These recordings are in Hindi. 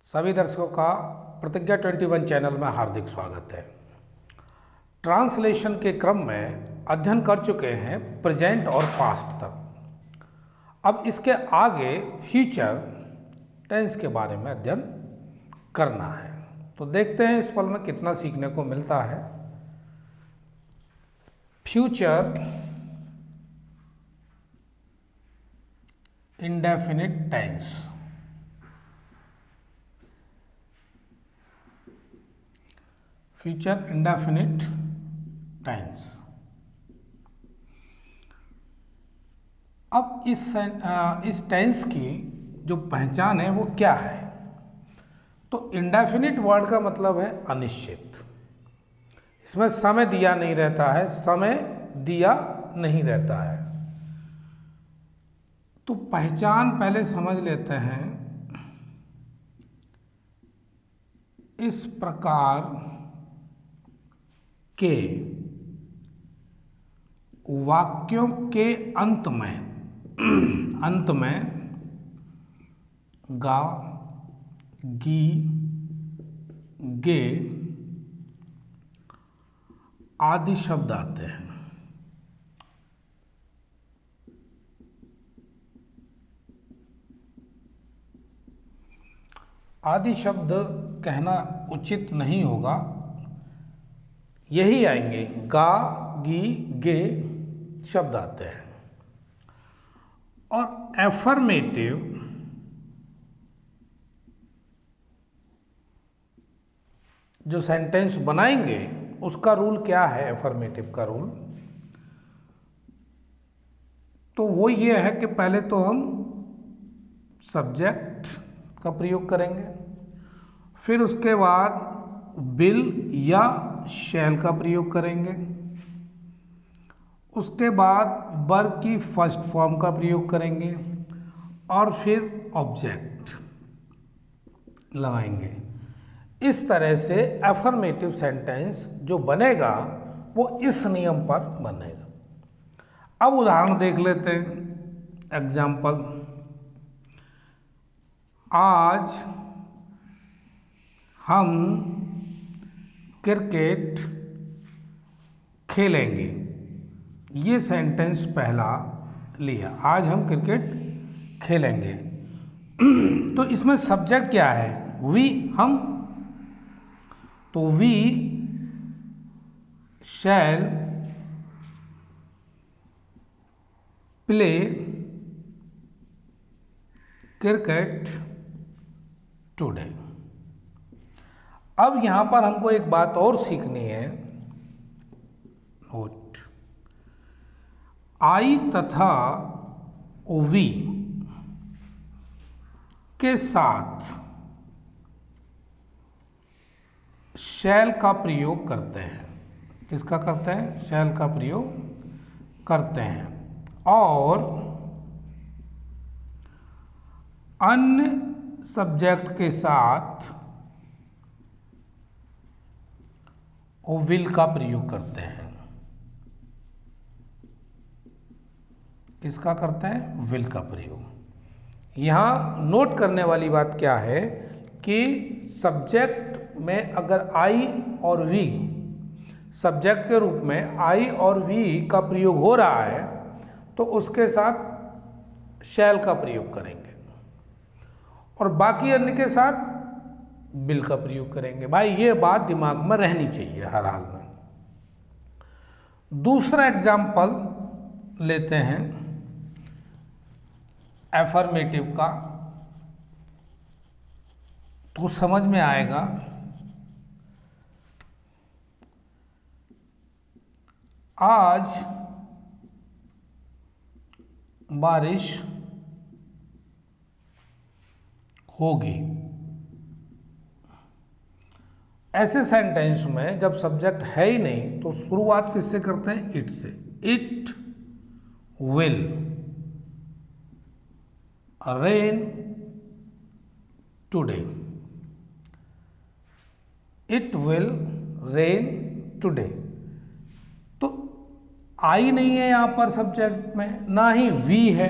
सभी दर्शकों का प्रतिज्ञा 21 चैनल में हार्दिक स्वागत है। ट्रांसलेशन के क्रम में अध्ययन कर चुके हैं प्रेजेंट और पास्ट तक। अब इसके आगे फ्यूचर टेंस के बारे में अध्ययन करना है, तो देखते हैं इस पल में कितना सीखने को मिलता है। Future indefinite tense. Future indefinite tense. अब इस टेंस की जो पहचान है वो क्या है? तो इंडेफिनिट वर्ड का मतलब है अनिश्चित। इसमें समय दिया नहीं रहता है, समय दिया नहीं रहता है। तो पहचान पहले समझ लेते हैं। इस प्रकार के वाक्यों के अंत में गा, गी, गे आदि शब्द आते हैं। आदि शब्द कहना उचित नहीं होगा, यही आएंगे। गा, गी, गे शब्द आते हैं। और एफर्मेटिव जो सेंटेंस बनाएंगे उसका रूल क्या है? एफर्मेटिव का रूल तो वो ये है कि पहले तो हम सब्जेक्ट का प्रयोग करेंगे, फिर उसके बाद विल या शैल का प्रयोग करेंगे, उसके बाद वर्ब की फर्स्ट फॉर्म का प्रयोग करेंगे और फिर ऑब्जेक्ट लगाएंगे। इस तरह से एफर्मेटिव सेंटेंस जो बनेगा वो इस नियम पर बनेगा। अब उदाहरण देख लेते हैं। एग्जाम्पल, आज हम क्रिकेट खेलेंगे। ये सेंटेंस पहला लिया, आज हम क्रिकेट खेलेंगे। तो इसमें सब्जेक्ट क्या है? वी, हम। तो we shall play cricket today. अब यहां पर हमको एक बात और सीखनी है। नोट, आई तथा वी के साथ शैल का प्रयोग करते हैं। किसका करते हैं? शैल का प्रयोग करते हैं। और अन्य सब्जेक्ट के साथ वो विल का प्रयोग करते हैं। किसका करते हैं? विल का प्रयोग। यहां नोट करने वाली बात क्या है कि सब्जेक्ट में अगर आई और वी, सब्जेक्ट के रूप में आई और वी का प्रयोग हो रहा है तो उसके साथ शैल का प्रयोग करेंगे और बाकी अन्य के साथ विल का प्रयोग करेंगे। भाई ये बात दिमाग में रहनी चाहिए हर हाल में। दूसरा एग्जाम्पल लेते हैं एफर्मेटिव का, तो समझ में आएगा। आज बारिश होगी। ऐसे सेंटेंस में जब सब्जेक्ट है ही नहीं तो शुरुआत किससे करते हैं? इट से। It will rain today. It will rain today. तो आई नहीं है यहां पर सब्जेक्ट में, ना ही वी है,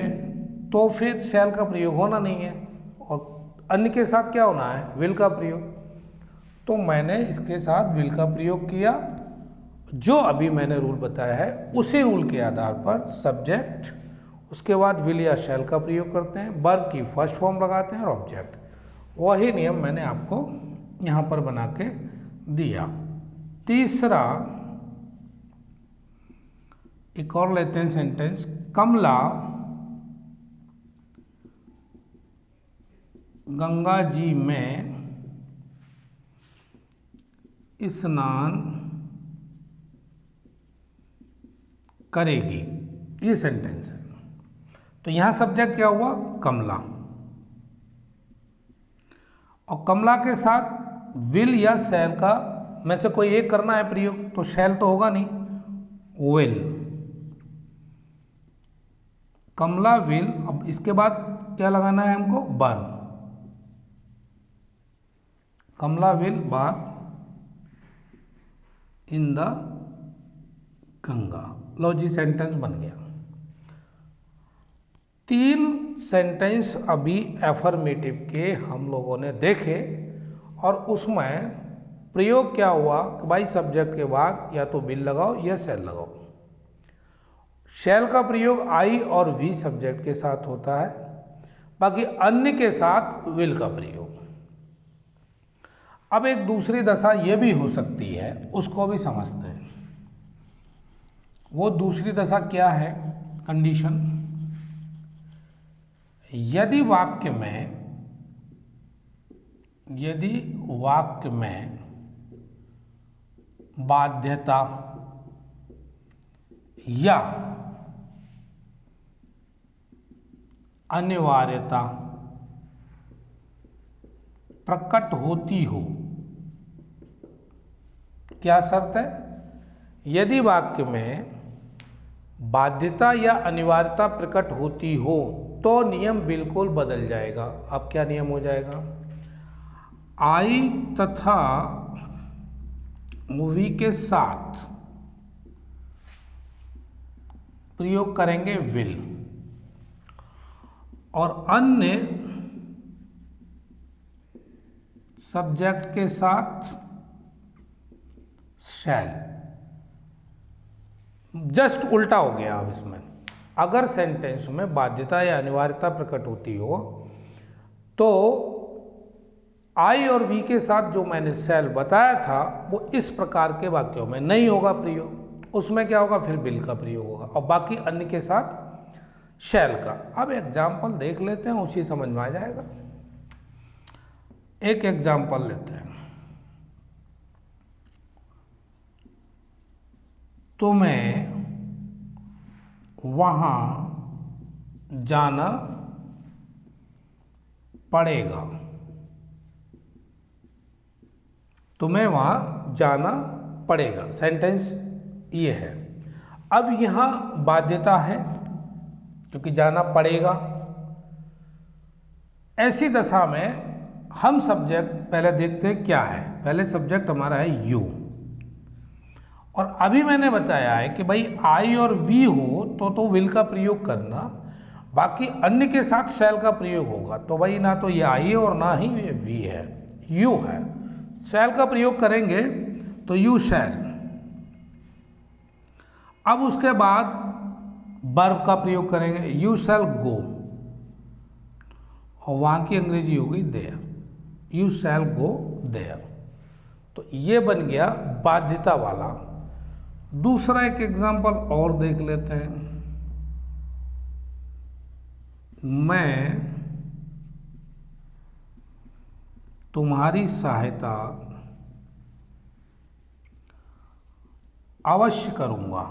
तो फिर शैल का प्रयोग होना नहीं है। और अन्य के साथ क्या होना है, विल का प्रयोग। तो मैंने इसके साथ विल का प्रयोग किया, जो अभी मैंने रूल बताया है उसी रूल के आधार पर सब्जेक्ट, उसके बाद विल या शैल का प्रयोग करते हैं, वर्ब की फर्स्ट फॉर्म लगाते हैं और ऑब्जेक्ट। वही नियम मैंने आपको यहाँ पर बना के दिया। तीसरा एक और लेते हैं सेंटेंस, कमला गंगा जी में स्नान करेगी, ये सेंटेंस है। तो यहां सब्जेक्ट क्या हुआ, कमला, और कमला के साथ विल या शैल का में से कोई एक करना है प्रयोग, तो शैल तो होगा नहीं, विल, कमला विल। अब इसके बाद क्या लगाना है हमको, verb, Kamala will bath in the Ganga. लो जी, सेंटेंस बन गया। 3 सेंटेंस अभी एफर्मेटिव के हम लोगों ने देखे, और उसमें प्रयोग क्या हुआ कि भाई सब्जेक्ट के बाद या तो विल लगाओ या शैल लगाओ। शैल का प्रयोग आई और वी सब्जेक्ट के साथ होता है, बाकी अन्य के साथ विल का प्रयोग। अब एक दूसरी दशा ये भी हो सकती है, उसको भी समझते हैं। वो दूसरी दशा क्या है, कंडीशन, यदि वाक्य में बाध्यता या अनिवार्यता प्रकट होती हो। क्या शर्त है, यदि वाक्य में बाध्यता या अनिवार्यता प्रकट होती हो तो नियम बिल्कुल बदल जाएगा। अब क्या नियम हो जाएगा, आई तथा मूवी के साथ प्रयोग करेंगे विल, और अन्य सब्जेक्ट के साथ शैल। जस्ट उल्टा हो गया। अब इसमें अगर सेंटेंस में बाध्यता या अनिवार्यता प्रकट होती हो तो आई और वी के साथ जो मैंने शैल बताया था वो इस प्रकार के वाक्यों में नहीं होगा प्रयोग। उसमें क्या होगा, फिर विल का प्रयोग होगा, और बाकी अन्य के साथ शैल का। अब एग्जाम्पल देख लेते हैं, उसी समझ में आ जाएगा। एक एग्जाम्पल लेते हैं, तुम्हें वहां जाना पड़ेगा, तुम्हें वहां जाना पड़ेगा, सेंटेंस ये है। अब यहां बाध्यता है क्योंकि जाना पड़ेगा। ऐसी दशा में हम सब्जेक्ट पहले देखते हैं क्या है। पहले सब्जेक्ट हमारा है यू, और अभी मैंने बताया है कि भाई आई और वी हो तो विल का प्रयोग करना, बाकी अन्य के साथ शैल का प्रयोग होगा। तो भाई ना तो ये आई है और ना ही ये वी है, यू है। शैल का प्रयोग करेंगे तो यू शैल। अब उसके बाद वर्ब का प्रयोग करेंगे, यू शैल गो, और वहां की अंग्रेजी हो गई there, you shall go there. तो ये बन गया बाध्यता वाला। दूसरा एक एग्जांपल और देख लेते हैं, मैं तुम्हारी सहायता अवश्य करूंगा।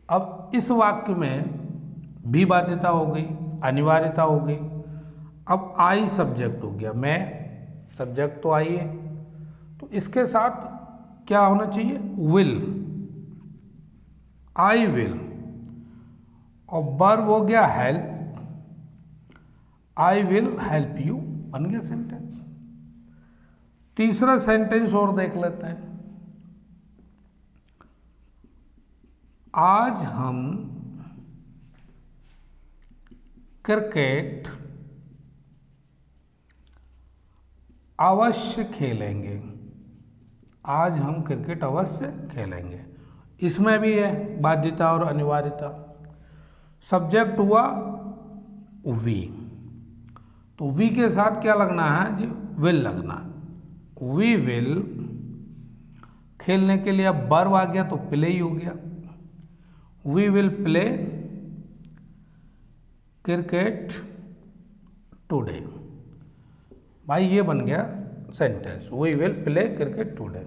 अब इस वाक्य में भी बाध्यता हो गई, अनिवार्यता हो गई। अब आई सब्जेक्ट हो गया, मैं सब्जेक्ट तो आई है, तो इसके साथ क्या होना चाहिए, विल, आई विल, और वर्ब हो गया help, I will help you, बन गया सेंटेंस। तीसरा सेंटेंस और देख लेते हैं, आज हम क्रिकेट अवश्य खेलेंगे, आज हम क्रिकेट अवश्य खेलेंगे। इसमें भी है बाध्यता और अनिवार्यता। सब्जेक्ट हुआ वी, तो वी के साथ क्या लगना है जी, विल लगना है। वी विल, खेलने के लिए अब वर्ब आ गया तो प्ले ही हो गया। We will play cricket today, भाई ये बन गया sentence, we will play cricket today.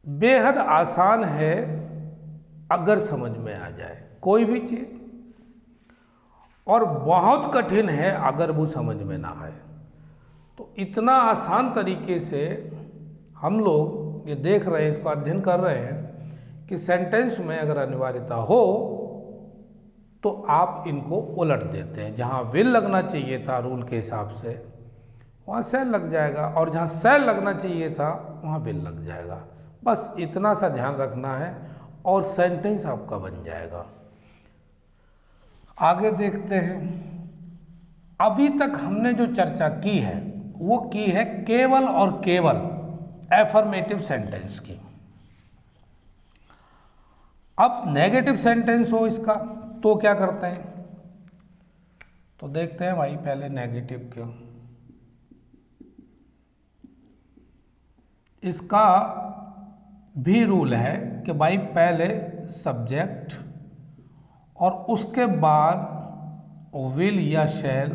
बेहद आसान है अगर समझ में आ जाए कोई भी चीज, और बहुत कठिन है अगर वो समझ में ना आए। तो इतना आसान तरीके से हम लोग ये देख रहे हैं, इसको अध्ययन कर रहे हैं कि सेंटेंस में अगर अनिवार्यता हो तो आप इनको उलट देते हैं। जहाँ विल लगना चाहिए था रूल के हिसाब से वहाँ सेल लग जाएगा, और जहाँ सेल लगना चाहिए था वहाँ विल लग जाएगा। बस इतना सा ध्यान रखना है और सेंटेंस आपका बन जाएगा। आगे देखते हैं। अभी तक हमने जो चर्चा की है वो की है केवल और केवल एफर्मेटिव सेंटेंस की। अब नेगेटिव सेंटेंस हो इसका तो क्या करते हैं, तो देखते हैं भाई पहले नेगेटिव क्यों। इसका भी रूल है कि भाई पहले सब्जेक्ट और उसके बाद विल या शैल,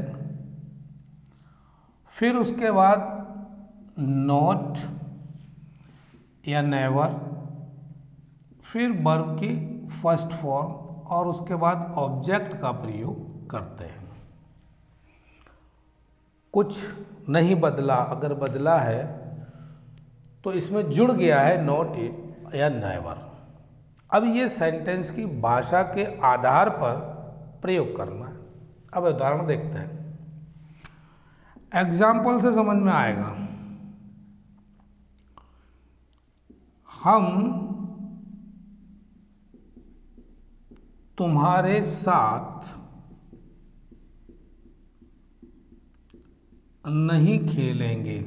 फिर उसके बाद नॉट या नेवर, फिर वर्ब की फर्स्ट फॉर्म, और उसके बाद ऑब्जेक्ट का प्रयोग करते हैं। कुछ नहीं बदला, अगर बदला है तो इसमें जुड़ गया है नॉट या नेवर। अब ये सेंटेंस की भाषा के आधार पर प्रयोग करना है। अब उदाहरण देखते हैं, एग्जाम्पल से समझ में आएगा। हम तुम्हारे साथ नहीं खेलेंगे।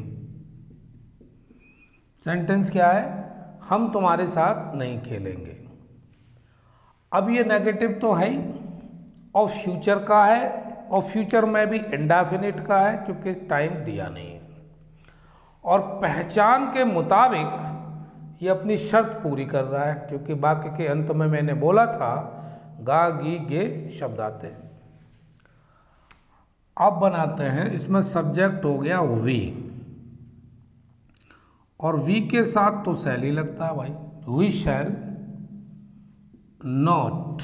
सेंटेंस क्या है, हम तुम्हारे साथ नहीं खेलेंगे। अब ये नेगेटिव तो है ही, और फ्यूचर का है, और फ्यूचर में भी इंडेफिनिट का है क्योंकि टाइम दिया नहीं है, और पहचान के मुताबिक ये अपनी शर्त पूरी कर रहा है क्योंकि वाक्य के अंत में मैंने बोला था गा गी गे शब्द आते हैं। अब बनाते हैं, इसमें सब्जेक्ट हो गया वी, और वी के साथ तो शैल ही लगता है भाई, वी शैल नॉट,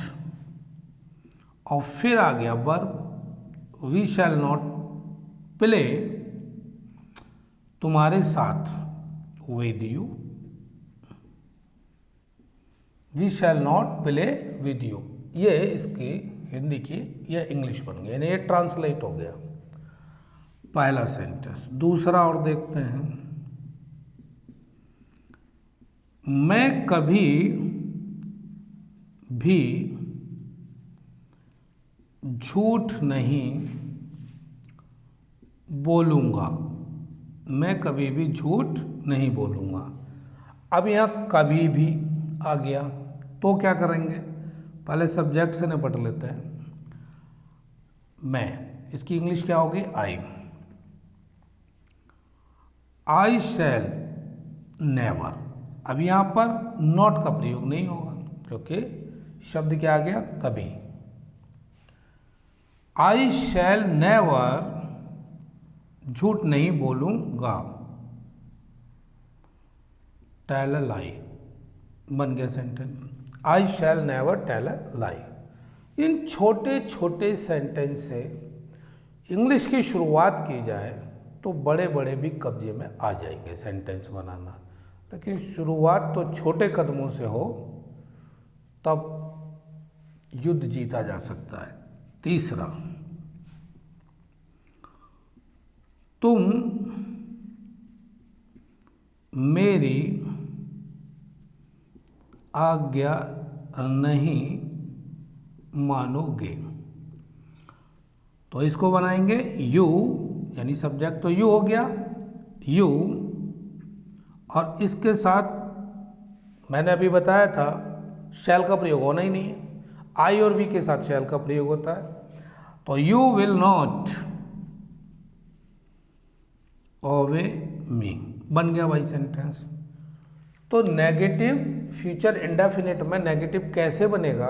और फिर आ गया verb, we shall not play तुम्हारे साथ with you, we shall not play with you. ये इसकी हिंदी की, ये इंग्लिश बन गया, यानी ये ट्रांसलेट हो गया पहला सेंटेंस। दूसरा और देखते हैं, मैं कभी भी झूठ नहीं बोलूँगा। मैं कभी भी झूठ नहीं बोलूँगा। अब यहाँ कभी भी आ गया तो क्या करेंगे, पहले सब्जेक्ट से निपट लेते हैं। मैं, इसकी इंग्लिश क्या होगी, आई शैल नेवर। अब यहाँ पर नॉट का प्रयोग नहीं होगा क्योंकि शब्द क्या आ गया, कभी। आई शैल नेवर, झूठ नहीं बोलूंगा, टेल अ लाई, बन गया sentence, I shall never tell a lie. इन छोटे छोटे सेंटेंस से इंग्लिश की शुरुआत की जाए तो बड़े बड़े भी कब्जे में आ जाएंगे सेंटेंस बनाना, लेकिन शुरुआत तो छोटे कदमों से हो तब युद्ध जीता जा सकता है। तीसरा, तुम मेरी आज्ञा नहीं मानोगे, तो इसको बनाएंगे यू यानी सब्जेक्ट तो यू हो गया, यू, और इसके साथ मैंने अभी बताया था शैल का प्रयोग होना ही नहीं है, आई और वी के साथ शैल का प्रयोग होता है। तो यू विल नॉट ओबे मी बन गया भाई सेंटेंस। तो नेगेटिव फ्यूचर इंडेफिनिट में नेगेटिव कैसे बनेगा,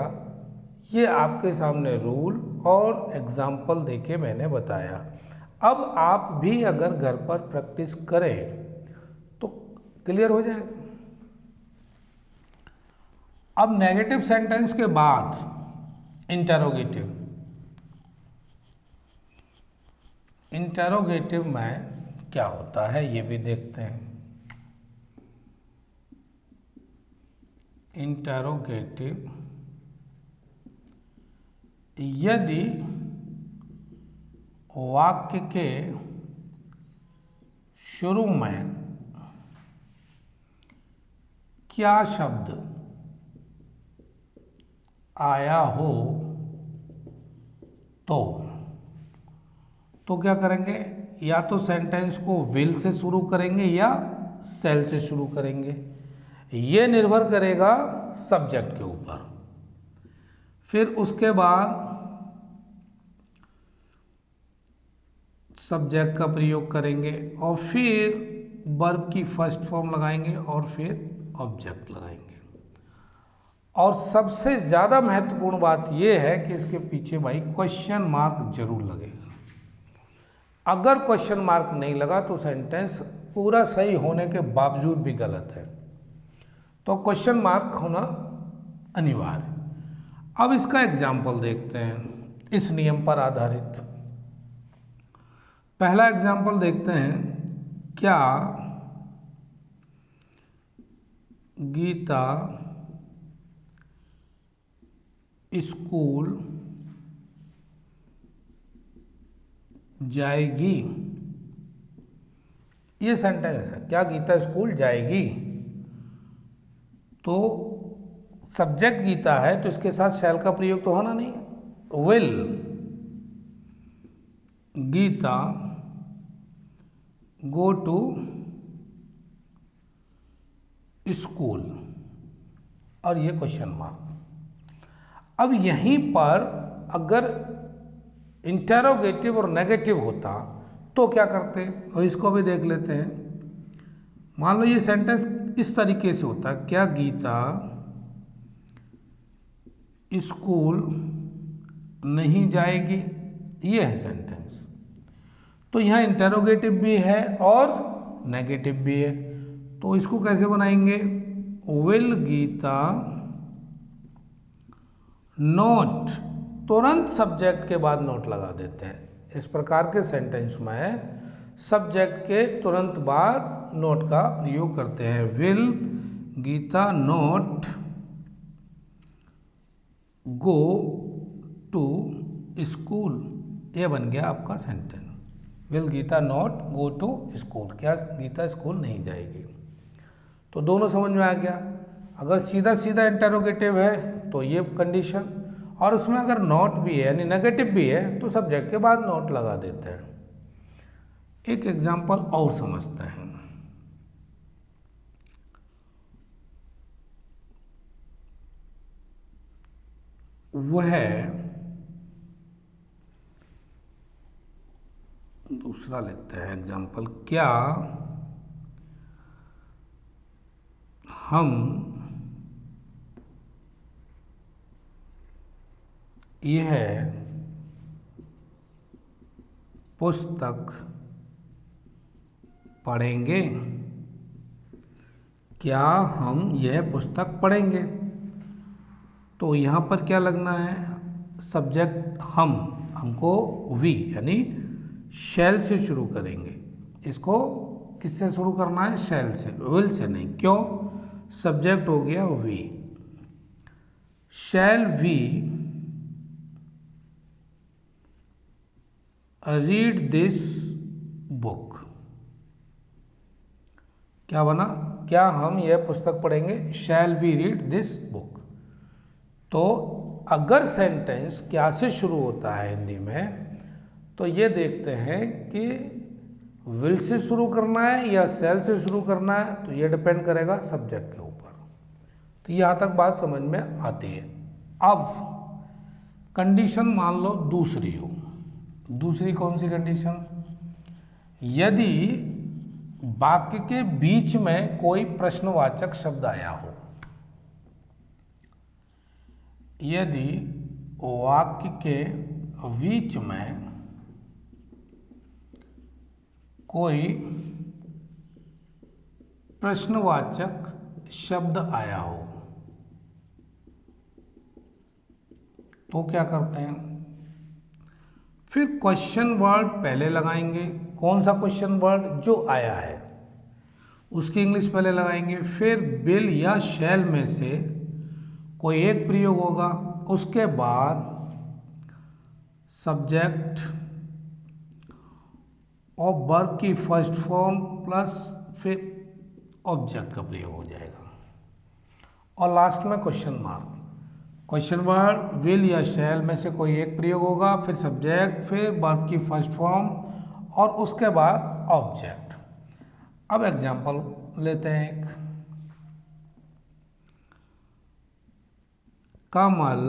ये आपके सामने रूल और एग्जाम्पल देके मैंने बताया। अब आप भी अगर घर पर प्रैक्टिस करें तो क्लियर हो जाएगा। अब नेगेटिव सेंटेंस के बाद इंटरोगेटिव, इंटरोगेटिव में क्या होता है ये भी देखते हैं। इंटरोगेटिव, यदि वाक्य के शुरू में क्या शब्द आया हो तो क्या करेंगे, या तो सेंटेंस को विल से शुरू करेंगे या शैल से शुरू करेंगे। ये निर्भर करेगा सब्जेक्ट के ऊपर। फिर उसके बाद सब्जेक्ट का प्रयोग करेंगे और फिर वर्ब की फर्स्ट फॉर्म लगाएंगे और फिर ऑब्जेक्ट लगाएंगे। और सबसे ज़्यादा महत्वपूर्ण बात यह है कि इसके पीछे भाई क्वेश्चन मार्क जरूर लगेगा। अगर क्वेश्चन मार्क नहीं लगा तो सेंटेंस पूरा सही होने के बावजूद भी गलत है। तो क्वेश्चन मार्क होना अनिवार्य। अब इसका एग्जाम्पल देखते हैं इस नियम पर आधारित। पहला एग्जाम्पल देखते हैं, क्या गीता स्कूल जाएगी। ये सेंटेंस है, क्या गीता स्कूल जाएगी। तो सब्जेक्ट गीता है तो इसके साथ शैल का प्रयोग तो होना नहीं। Will Geeta go to school, और ये क्वेश्चन मार्क। अब यहीं पर अगर इंटरोगेटिव और नेगेटिव होता तो क्या करते, और इसको भी देख लेते हैं। मान लो ये सेंटेंस इस तरीके से होता, क्या गीता स्कूल नहीं जाएगी, ये है सेंटेंस। तो यहाँ इंटरोगेटिव भी है और नेगेटिव भी है। तो इसको कैसे बनाएंगे, विल गीता नोट, तुरंत सब्जेक्ट के बाद नोट लगा देते हैं। इस प्रकार के सेंटेंस में सब्जेक्ट के तुरंत बाद नोट का प्रयोग करते हैं। Will Geeta not go to school, ये बन गया आपका sentence. Will Geeta not go to school, क्या गीता स्कूल नहीं जाएगी। तो दोनों समझ में आ गया। अगर सीधा सीधा इंटरोगेटिव है तो ये कंडीशन, और उसमें अगर नॉट भी है यानी नेगेटिव भी है तो सब्जेक्ट के बाद नॉट लगा देते हैं। एक एग्जांपल और समझते हैं। वह दूसरा लेते हैं एग्जांपल, क्या हम यह पुस्तक पढ़ेंगे, क्या हम यह पुस्तक पढ़ेंगे। तो यहाँ पर क्या लगना है, सब्जेक्ट हमको वी यानी शैल से शुरू करेंगे। इसको किससे शुरू करना है, शैल से, विल से नहीं। क्यों, सब्जेक्ट हो गया we. Shall we read this book, क्या बना, क्या हम यह पुस्तक पढ़ेंगे, shall we read this book. तो अगर सेंटेंस क्या से शुरू होता है हिंदी में, तो तो ये देखते हैं कि विल से शुरू करना है या शैल से शुरू करना है, तो ये डिपेंड करेगा सब्जेक्ट के ऊपर। तो यहाँ तक बात समझ में आती है। अब कंडीशन मान लो दूसरी हो। दूसरी कौन सी कंडीशन? यदि वाक्य के बीच में कोई प्रश्नवाचक शब्द आया हो, यदि वाक्य के बीच में कोई प्रश्नवाचक शब्द आया हो, तो क्या करते हैं? फिर क्वेश्चन वर्ड पहले लगाएंगे। कौन सा क्वेश्चन वर्ड? जो आया है उसकी इंग्लिश पहले लगाएंगे। फिर विल या शैल में से कोई एक प्रयोग होगा। उसके बाद सब्जेक्ट और वर्ब की फर्स्ट फॉर्म प्लस फिर ऑब्जेक्ट का प्रयोग हो जाएगा, और लास्ट में question mark. Question word will या शैल में से कोई एक प्रयोग होगा, फिर सब्जेक्ट, फिर वर्ब की फर्स्ट फॉर्म और उसके बाद ऑब्जेक्ट। अब एग्जांपल लेते हैं एक। कमल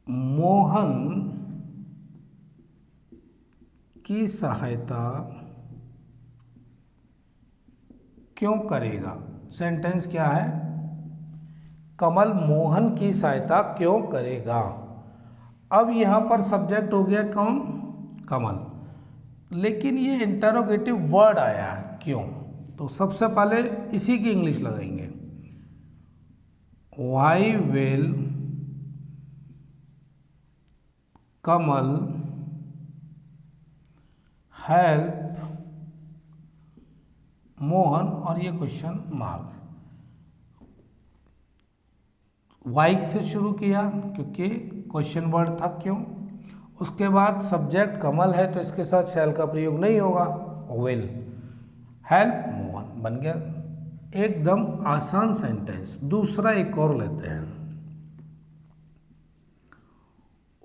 मोहन की सहायता क्यों करेगा? सेंटेंस क्या है? कमल मोहन की सहायता क्यों करेगा। अब यहां पर सब्जेक्ट हो गया कौन? कमल, लेकिन ये इंटरोगेटिव वर्ड आया है क्यों, तो सबसे पहले इसी की इंग्लिश लगाएंगे। Why will Kamal help Mohan, और ये क्वेश्चन मार्क। वाई से शुरू किया क्योंकि क्वेश्चन वर्ड था क्यों। उसके बाद सब्जेक्ट कमल है तो इसके साथ शैल का प्रयोग नहीं होगा, विल हेल्प मोहन बन गया। एकदम आसान सेंटेंस। दूसरा एक और लेते हैं।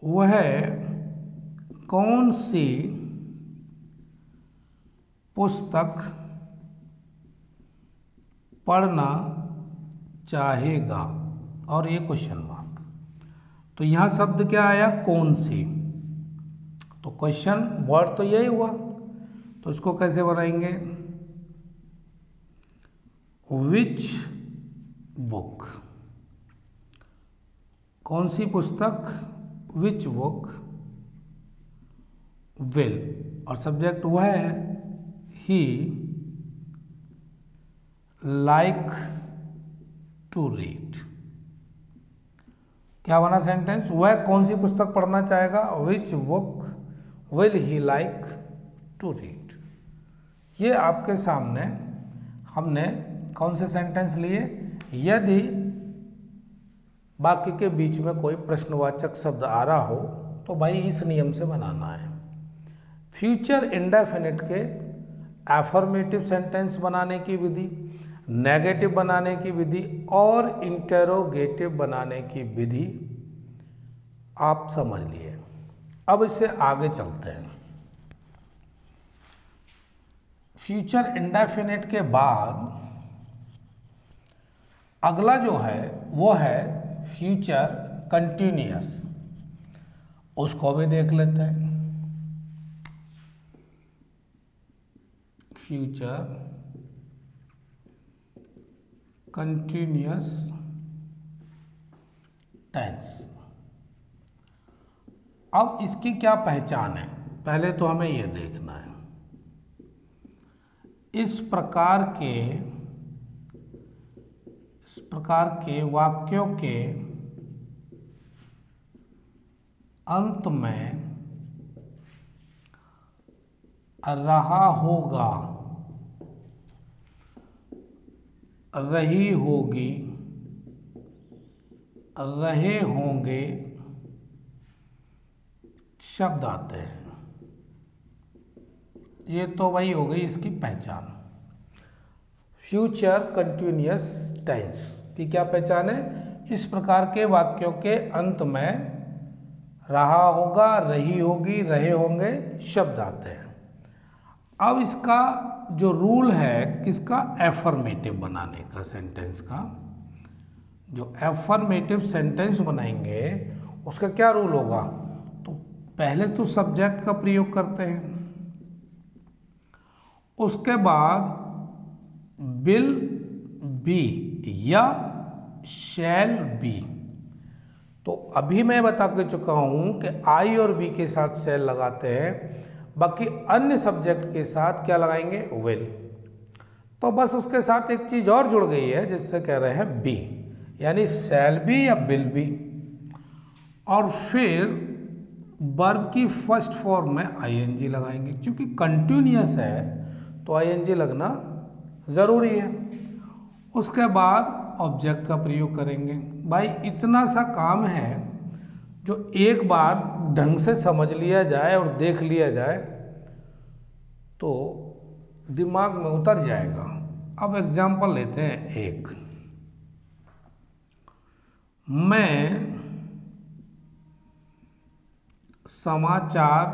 वह कौन सी पुस्तक पढ़ना चाहेगा, और ये क्वेश्चन मार्क। तो यहां शब्द क्या आया? कौन सी। तो क्वेश्चन वर्ड तो यही हुआ, तो इसको कैसे बनाएंगे? विच बुक, कौन सी पुस्तक, विच बुक विल, और सब्जेक्ट वह है ही लाइक टू रीड। क्या बना सेंटेंस? वह कौन सी पुस्तक पढ़ना चाहेगा, which book will he like to read. ये आपके सामने हमने कौन से सेंटेंस लिए? यदि वाक्य के बीच में कोई प्रश्नवाचक शब्द आ रहा हो तो भाई इस नियम से बनाना है। फ्यूचर इंडेफिनिट के एफर्मेटिव सेंटेंस बनाने की विधि, नेगेटिव बनाने की विधि और इंटेरोगेटिव बनाने की विधि आप समझ लिए। अब इससे आगे चलते हैं। फ्यूचर इंडेफिनिट के बाद अगला जो है वो है फ्यूचर कंटिन्यूअस। उसको भी देख लेते हैं। Future continuous tense. अब इसकी क्या पहचान है? पहले तो हमें यह देखना है। इस प्रकार के वाक्यों के अंत में रहा होगा, रही होगी, रहे होंगे शब्द आते हैं। ये तो वही हो गई इसकी पहचान। फ्यूचर कंटिन्यूअस टेंस की क्या पहचान है? इस प्रकार के वाक्यों के अंत में रहा होगा, रही होगी, रहे होंगे शब्द आते हैं। अब इसका जो रूल है किसका, एफर्मेटिव बनाने का, सेंटेंस का। जो एफर्मेटिव सेंटेंस बनाएंगे उसका क्या रूल होगा, तो पहले तो सब्जेक्ट का प्रयोग करते हैं, उसके बाद विल बी या शैल बी। तो अभी मैं बता के चुका हूं कि आई और बी के साथ शैल लगाते हैं, बाकी अन्य सब्जेक्ट के साथ क्या लगाएंगे, विल। तो बस उसके साथ एक चीज और जुड़ गई है जिससे कह रहे हैं बी, यानी शैल बी या विल बी। और फिर वर्ब की फर्स्ट फॉर्म में आईएनजी लगाएंगे, क्योंकि कंटिन्यूअस है तो आईएनजी लगना जरूरी है। उसके बाद ऑब्जेक्ट का प्रयोग करेंगे। भाई इतना सा काम है जो एक बार ढंग से समझ लिया जाए और देख लिया जाए तो दिमाग में उतर जाएगा। अब एग्जाम्पल लेते हैं एक, मैं समाचार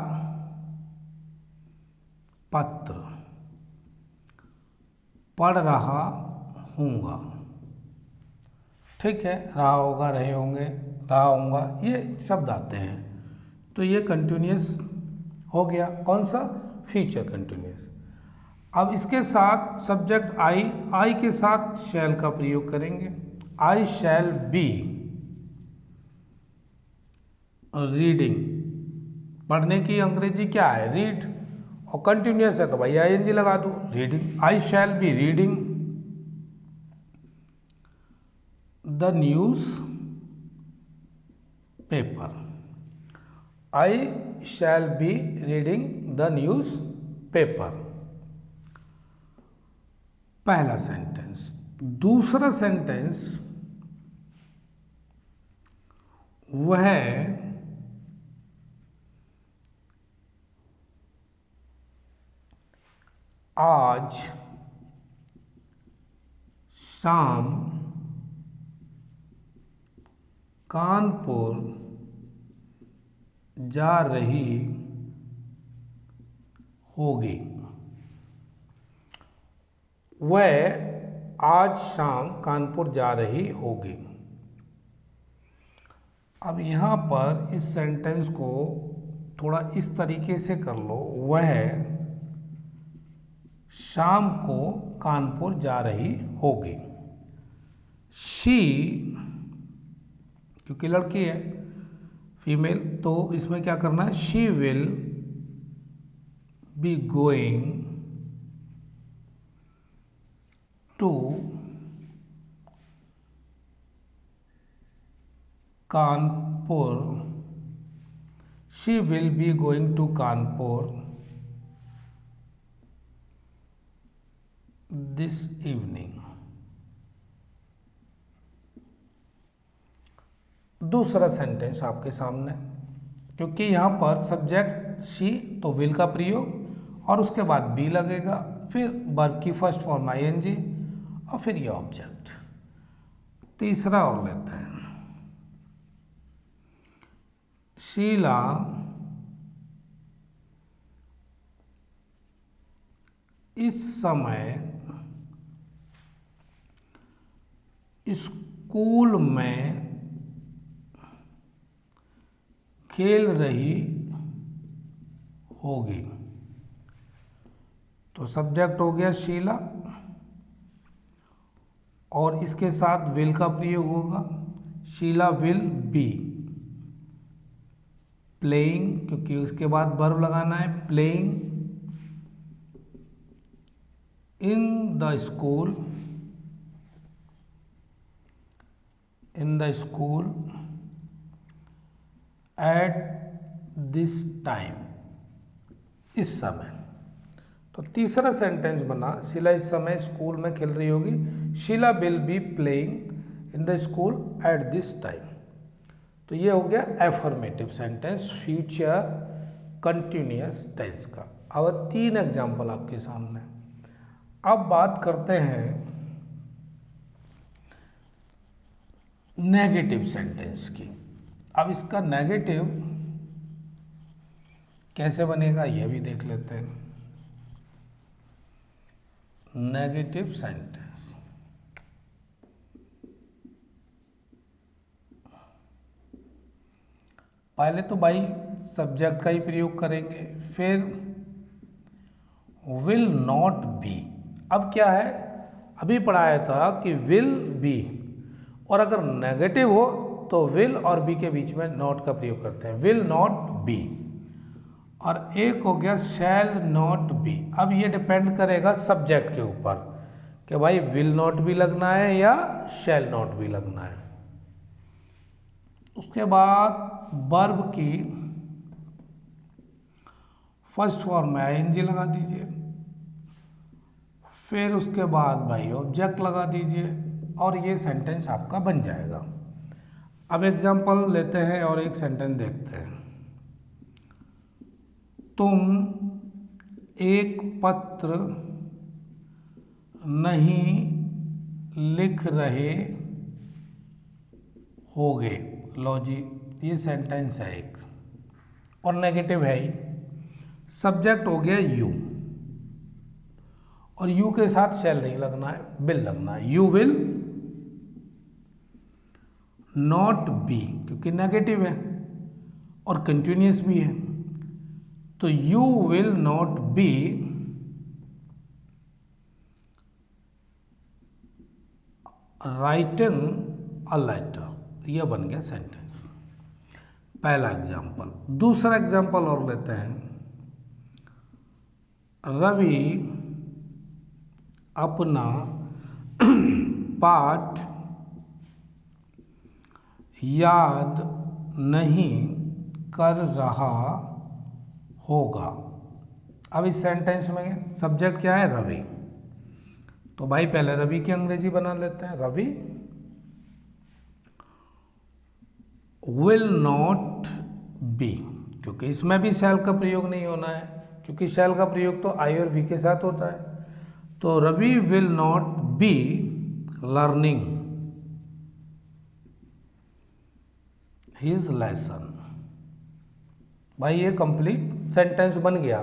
पत्र पढ़ रहा हूँगा। ठीक है, रहा होगा, रहे होंगे, रहा होगा, ये शब्द आते हैं तो ये कंटिन्यूअस हो गया। कौन सा, फ्यूचर कंटिन्यूअस। अब इसके साथ सब्जेक्ट आई के साथ शैल का प्रयोग करेंगे। आई शैल बी रीडिंग, पढ़ने की अंग्रेजी क्या है, रीड, और कंटिन्यूअस है तो भाई आईएनजी लगा दो, reading. I shall be reading the news paper. I shall be reading the news paper, पहला सेंटेंस। दूसरा सेंटेंस वह आज शाम कानपुर जा रही होगी। वह आज शाम कानपुर जा रही होगी। अब यहाँ पर इस सेंटेंस को थोड़ा इस तरीके से कर लो, वह शाम को कानपुर जा रही होगी। शी, क्योंकि लड़की है फीमेल, तो इसमें क्या करना है, she will be going to Kanpur. She will be going to Kanpur this evening. दूसरा सेंटेंस आपके सामने, क्योंकि यहाँ पर सब्जेक्ट शी तो विल का प्रयोग और उसके बाद बी लगेगा, फिर वर्ब की फर्स्ट फॉर्म आईएनजी और फिर ये ऑब्जेक्ट। तीसरा और लेते हैं, शीला इस समय स्कूल में खेल रही होगी। तो सब्जेक्ट हो गया शीला और इसके साथ विल का प्रयोग होगा। शीला विल बी प्लेइंग, क्योंकि उसके बाद वर्ब लगाना है, playing in the school, in the school at this time, इस समय। तो तीसरा सेंटेंस बना, शीला इस समय स्कूल में खेल रही होगी। Sheela will be playing in the school at this time. तो ये हो गया affirmative sentence future continuous tense का। अब 3 एग्जाम्पल आपके सामने। अब बात करते हैं नेगेटिव सेंटेंस की। अब इसका नेगेटिव कैसे बनेगा यह भी देख लेते हैं। नेगेटिव सेंटेंस, पहले तो भाई सब्जेक्ट का ही प्रयोग करेंगे, फिर विल नॉट बी। अब क्या है, अभी पढ़ाया था कि विल बी, और अगर नेगेटिव हो तो विल और बी के बीच में नॉट का प्रयोग करते हैं, विल नॉट बी। और एक हो गया शैल नॉट बी। अब ये डिपेंड करेगा सब्जेक्ट के ऊपर कि भाई विल नॉट भी लगना है या शैल नॉट भी लगना है। उसके बाद वर्ब की फर्स्ट फॉर्म में आईएनजी लगा दीजिए, फिर उसके बाद भाई ऑब्जेक्ट लगा दीजिए, और ये सेंटेंस आपका बन जाएगा। अब एग्जांपल लेते हैं और एक सेंटेंस देखते हैं। तुम एक पत्र नहीं लिख रहे होगे। लो जी, ये सेंटेंस है एक, और नेगेटिव है ही। सब्जेक्ट हो गया यू, और यू के साथ शैल नहीं लगना है, विल लगना है। यू विल नॉट बी, क्योंकि नेगेटिव है और कंटिन्यूअस भी है, तो you will not be writing a letter. यह बन गया सेंटेंस, पहला एग्जाम्पल। दूसरा एग्जाम्पल और लेते हैं। रवि अपना पाठ याद नहीं कर रहा होगा। अब इस सेंटेंस में सब्जेक्ट क्या है, रवि, तो भाई पहले रवि की अंग्रेजी बना लेते हैं। रवि विल नॉट बी, क्योंकि इसमें भी शैल का प्रयोग नहीं होना है, क्योंकि शैल का प्रयोग तो आई और वी के साथ होता है। तो Ravi will not be learning his lesson. भाई ये कंप्लीट सेंटेंस बन गया।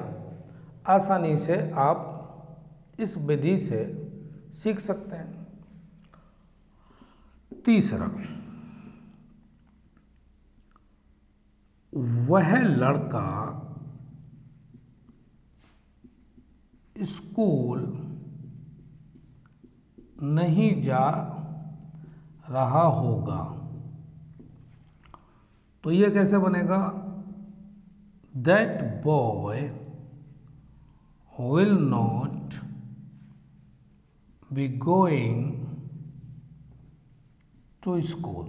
आसानी से आप इस विधि से सीख सकते हैं। तीसरा, वह लड़का स्कूल नहीं जा रहा होगा। तो ये कैसे बनेगा, that boy will not be going to school.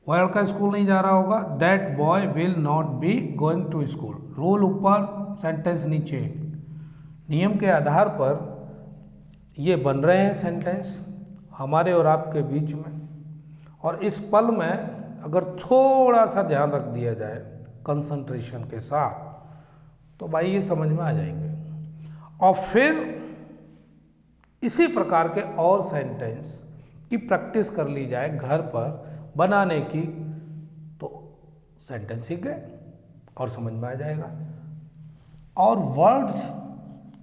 वह लड़का स्कूल नहीं जा रहा होगा, that boy will not be going to school. Rule ऊपर, सेंटेंस नीचे। नियम के आधार पर ये बन रहे हैं सेंटेंस हमारे और आपके बीच में, और इस पल में अगर थोड़ा सा ध्यान रख दिया जाए कंसंट्रेशन के साथ, तो भाई ये समझ में आ जाएंगे। और फिर इसी प्रकार के और सेंटेंस की प्रैक्टिस कर ली जाए घर पर बनाने की, तो सेंटेंस सीख गए और समझ में आ जाएगा। और वर्ड्स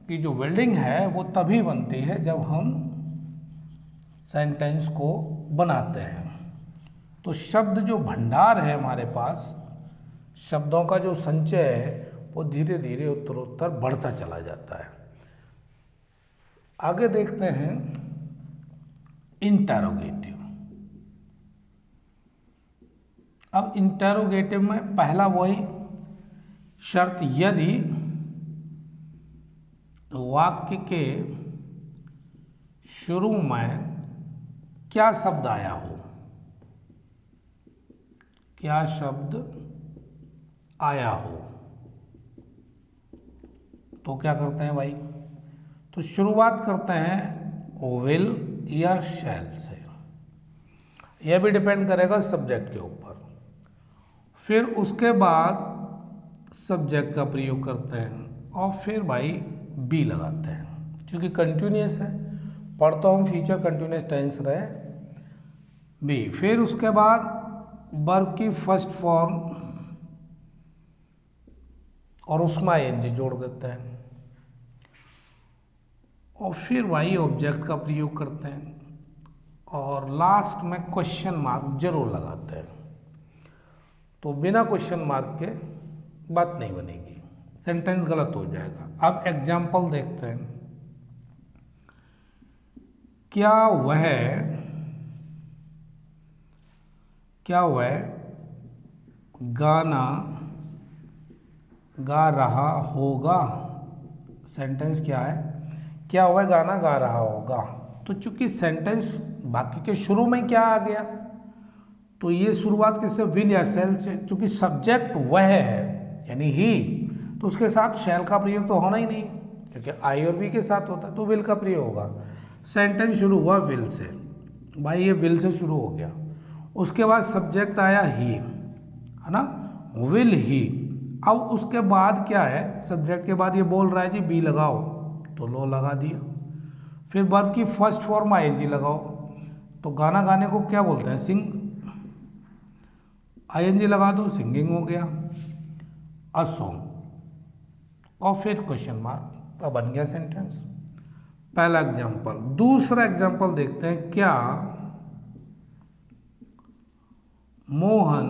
की जो बिल्डिंग है वो तभी बनती है जब हम सेंटेंस को बनाते हैं। तो शब्द जो भंडार है हमारे पास, शब्दों का जो संचय है वो धीरे धीरे उत्तरोत्तर बढ़ता चला जाता है। आगे देखते हैं इंटरोगेटिव। अब इंटरोगेटिव में पहला वही शर्त, यदि वाक्य के शुरू में क्या शब्द आया हो, क्या शब्द आया हो, तो क्या करते हैं भाई, तो शुरुआत करते हैं विल या शैल से। यह भी डिपेंड करेगा सब्जेक्ट के ऊपर। फिर उसके बाद सब्जेक्ट का प्रयोग करते हैं और फिर भाई बी लगाते हैं, क्योंकि कंटिन्यूअस है, पढ़ता हूँ फ्यूचर कंटिन्यूअस टेंस रहे बी। फिर उसके बाद वर्ब की फर्स्ट फॉर्म और उसमें आईएनजी जोड़ देते हैं और फिर वही ऑब्जेक्ट का प्रयोग करते हैं और लास्ट में क्वेश्चन मार्क जरूर लगाते हैं। तो बिना क्वेश्चन मार्क के बात नहीं बनेगी, सेंटेंस गलत हो जाएगा। अब एग्जाम्पल देखते हैं। क्या वह गाना गा रहा होगा? सेंटेंस क्या है? क्या वह गाना गा रहा होगा? तो चूंकि सेंटेंस वाक्य के शुरू में क्या आ गया, तो ये शुरुआत किससे? विल या शैल से। चूंकि सब्जेक्ट वह है यानी ही, तो उसके साथ शैल का प्रयोग तो होना ही नहीं, क्योंकि आई और बी के साथ होता है, तो विल का प्रयोग होगा। सेंटेंस शुरू हुआ विल से, भाई ये विल से शुरू हो गया। उसके बाद सब्जेक्ट आया ही, है ना, विल ही। अब उसके बाद क्या है? सब्जेक्ट के बाद ये बोल रहा है जी बी लगाओ, तो लो लगा दिया। फिर वर्ब की फर्स्ट फॉर्म आईएनजी लगाओ, तो गाना गाने को क्या बोलते हैं? सिंग। आईएनजी लगा दो, सिंगिंग हो गया, अ सॉन्ग। और फिर क्वेश्चन मार्क, अब बन गया सेंटेंस। पहला एग्जाम्पल। दूसरा एग्जाम्पल देखते हैं। क्या मोहन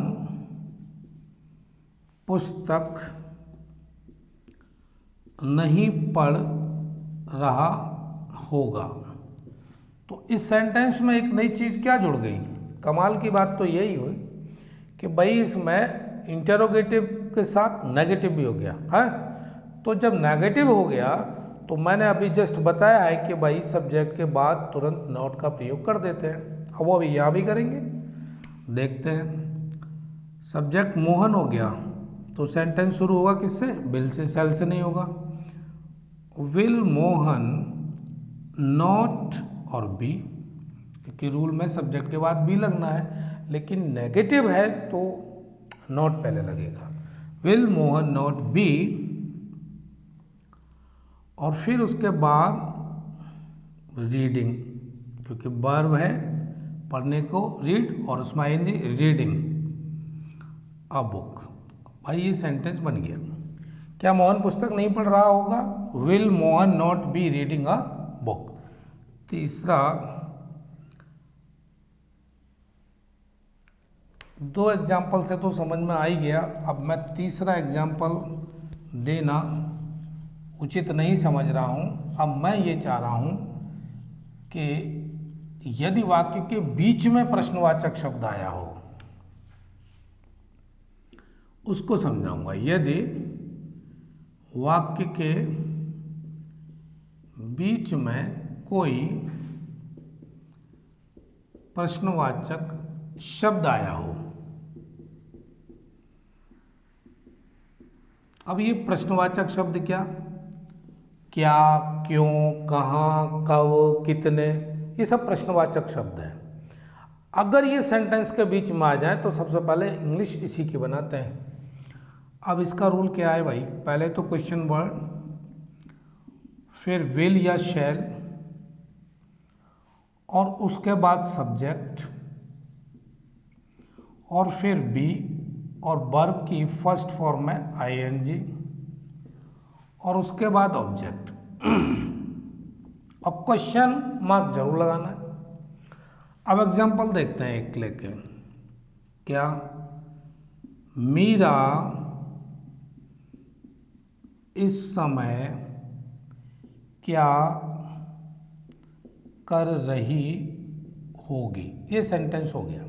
पुस्तक नहीं पढ़ रहा होगा? तो इस सेंटेंस में एक नई चीज क्या जुड़ गई? कमाल की बात तो यही हुई कि भाई इसमें इंटरोगेटिव के साथ नेगेटिव भी हो गया है। तो जब नेगेटिव हो गया तो मैंने अभी जस्ट बताया है कि भाई सब्जेक्ट के बाद तुरंत नॉट का प्रयोग कर देते हैं। अब वो अभी यहाँ भी करेंगे, देखते हैं। सब्जेक्ट मोहन हो गया, तो सेंटेंस शुरू होगा किससे? विल से, शैल से नहीं होगा। विल मोहन नॉट और बी, क्योंकि रूल में सब्जेक्ट के बाद बी लगना है, लेकिन नेगेटिव है तो नॉट पहले लगेगा। विल मोहन नॉट बी, और फिर उसके बाद रीडिंग, क्योंकि वर्ब है पढ़ने को, रीड, और उसमें आएंगे रीडिंग अ बुक। भाई ये सेंटेंस बन गया। क्या मोहन पुस्तक नहीं पढ़ रहा होगा? Will Mohan not be reading a book. तीसरा, दो एग्जाम्पल से तो समझ में आ ही गया। अब मैं तीसरा एग्जाम्पल देना उचित नहीं समझ रहा हूं। अब मैं ये चाह रहा हूं कि यदि वाक्य के बीच में प्रश्नवाचक शब्द आया हो, उसको समझाऊंगा। यदि वाक्य के बीच में कोई प्रश्नवाचक शब्द आया हो, अब ये प्रश्नवाचक शब्द क्या, क्यों, कहाँ, कब, कितने, ये सब प्रश्नवाचक शब्द हैं। अगर ये सेंटेंस के बीच में आ जाए तो सबसे पहले इंग्लिश इसी की बनाते हैं। अब इसका रूल क्या है भाई? पहले तो क्वेश्चन वर्ड, फिर विल या शैल, और उसके बाद सब्जेक्ट, और फिर बी, और वर्ब की फर्स्ट फॉर्म में आईएनजी, और उसके बाद ऑब्जेक्ट। अब क्वेश्चन मार्क जरूर लगाना है। अब एग्जांपल देखते हैं एक लेके। क्या मीरा इस समय क्या कर रही होगी? ये सेंटेंस हो गया।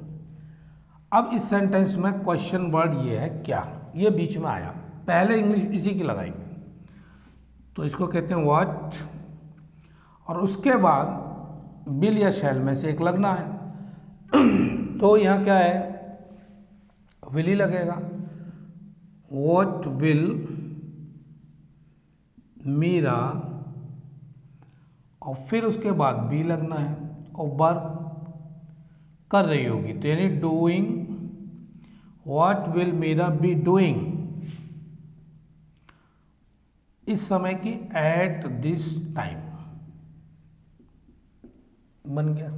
अब इस सेंटेंस में क्वेश्चन वर्ड ये है क्या, ये बीच में आया, पहले इंग्लिश इसी की लगाएंगे, तो इसको कहते हैं व्हाट, और उसके बाद विल या शैल में से एक लगना है। तो यहाँ क्या है? विल ही लगेगा। व्हाट विल मीरा, और फिर उसके बाद बी लगना है, और वर्ब कर रही होगी, तो यानी doing. What will Meera be doing इस समय की, एट दिस टाइम, बन गया।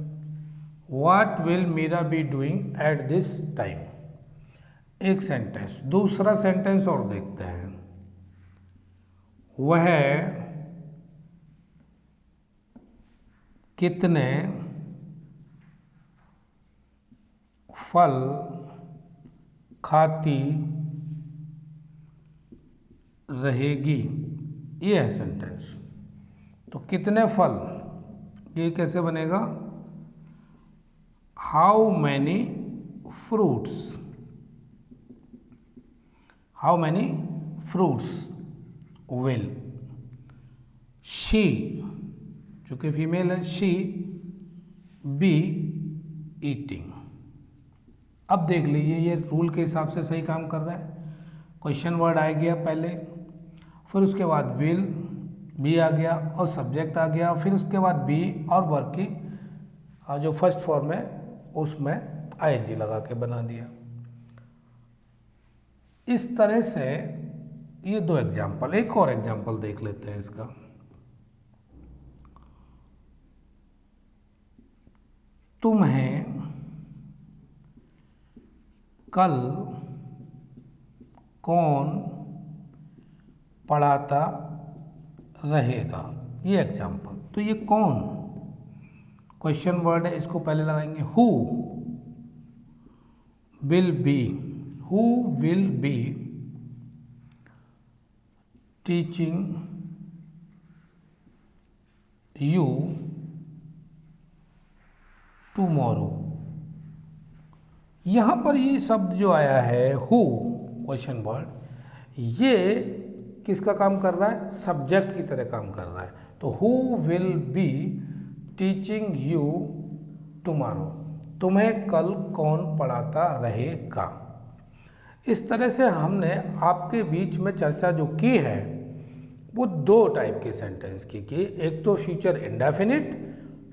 What will Meera be doing at this time, एक सेंटेंस। दूसरा सेंटेंस और देखते हैं। वह कितने फल खाती रहेगी, ये है सेंटेंस। तो कितने फल, ये कैसे बनेगा, how many fruits, how many fruits will she, चूंकि फीमेल है, शी बी ईटिंग। अब देख लीजिए ये रूल के हिसाब से सही काम कर रहा है। क्वेश्चन वर्ड आ गया पहले, फिर उसके बाद विल बी आ गया और सब्जेक्ट आ गया, फिर उसके बाद बी और वर्ब की जो फर्स्ट फॉर्म है उसमें आईएनजी लगा के बना दिया। इस तरह से ये दो एग्जाम्पल, एक और एग्जाम्पल देख लेते हैं इसका। तुम्हें कल कौन पढ़ाता रहेगा, ये एग्जाम्पल। तो ये कौन क्वेश्चन वर्ड है, इसको पहले लगाएंगे who will be, who will be teaching you tomorrow. यहां पर ये शब्द जो आया है हु क्वेश्चन वर्ड, ये किसका काम कर रहा है, सब्जेक्ट की तरह काम कर रहा है। तो who will be teaching you tomorrow, तुम्हें कल कौन पढ़ाता रहेगा। इस तरह से हमने आपके बीच में चर्चा जो की है वो दो टाइप के सेंटेंस की, एक तो फ्यूचर इंडेफिनिट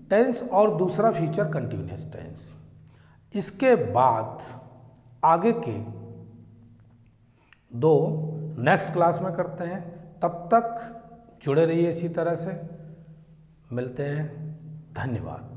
टेंस और दूसरा फ्यूचर कंटिन्यूअस टेंस। इसके बाद आगे के दो नेक्स्ट क्लास में करते हैं। तब तक जुड़े रहिए इसी तरह से, मिलते हैं, धन्यवाद।